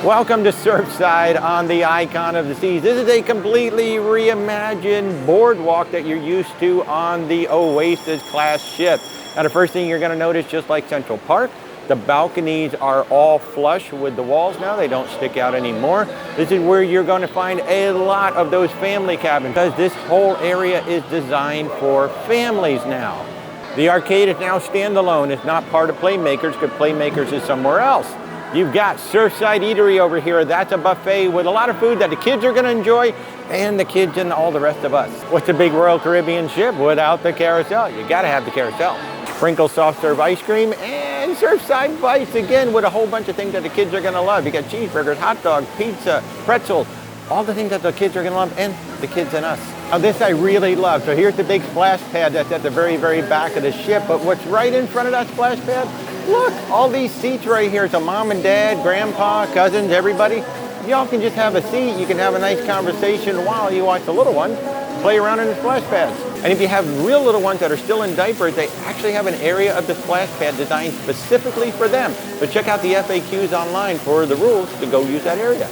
Welcome to Surfside on the Icon of the Seas. This is a completely reimagined boardwalk that you're used to on the Oasis class ship. Now the first thing you're going to notice, just like Central Park, the balconies are all flush with the walls now. They don't stick out anymore. This is where you're going to find a lot of those family cabins because this whole area is designed for families now. The arcade is now standalone. It's not part of Playmakers because Playmakers is somewhere else. You've got Surfside Eatery over here. That's a buffet with a lot of food that the kids are going to enjoy and the kids and all the rest of us. What's a big Royal Caribbean ship without the carousel? You got to have the carousel. Sprinkle soft serve ice cream and Surfside bites again with a whole bunch of things that the kids are going to love. You got cheeseburgers, hot dogs, pizza, pretzels, all the things that the kids are going to love and the kids and us. Now this I really love. So here's the big splash pad that's at the very, very back of the ship. But what's right in front of that splash pad? Look, all these seats right here. So mom and dad, grandpa, cousins, everybody. Y'all can just have a seat. You can have a nice conversation while you watch the little one play around in the splash pads. And if you have real little ones that are still in diapers, they actually have an area of the splash pad designed specifically for them. So check out the FAQs online for the rules to go use that area.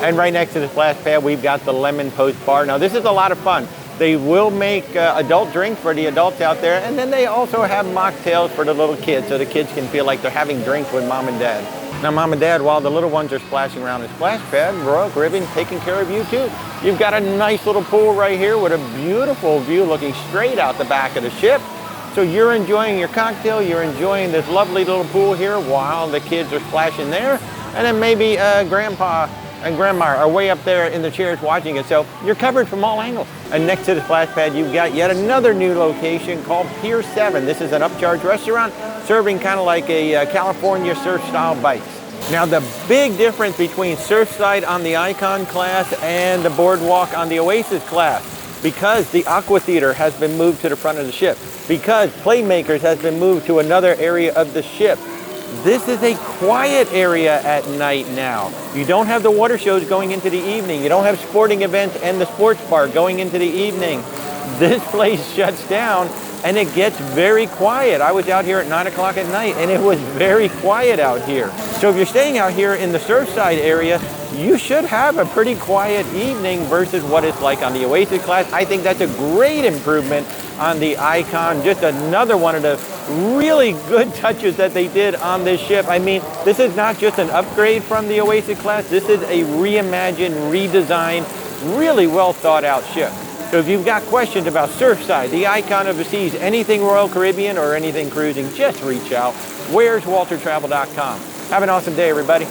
And right next to the splash pad, we've got the Lemon Post Bar. Now this is a lot of fun. They will make adult drinks for the adults out there, and then they also have mocktails for the little kids, so the kids can feel like they're having drinks with mom and dad. Now mom and dad, while the little ones are splashing around the splash pad, Royal Caribbean taking care of you too. You've got a nice little pool right here with a beautiful view looking straight out the back of the ship. So you're enjoying your cocktail, you're enjoying this lovely little pool here while the kids are splashing there, and then maybe grandpa and grandma are way up there in the chairs watching it, so you're covered from all angles. And next to the splash pad, you've got yet another new location called Pier 7. This is an upcharge restaurant serving kind of like a California surf style bites. Now the big difference between Surfside on the Icon class and the boardwalk on the Oasis class, because the AquaTheater has been moved to the front of the ship, because Playmakers has been moved to another area of the ship, this is a quiet area at night now. You don't have the water shows going into the evening. You don't have sporting events and the sports bar going into the evening. This place shuts down and it gets very quiet. I was out here at 9 o'clock at night and it was very quiet out here. So if you're staying out here in the Surfside area, you should have a pretty quiet evening versus what it's like on the Oasis class. I think that's a great improvement on the Icon. Just another one of the really good touches that they did on this ship. I mean, this is not just an upgrade from the Oasis class. This is a reimagined, redesigned, really well thought out ship. So if you've got questions about Surfside, the Icon of the Seas, anything Royal Caribbean or anything cruising, just reach out. Where's WalterTravel.com. Have an awesome day, everybody.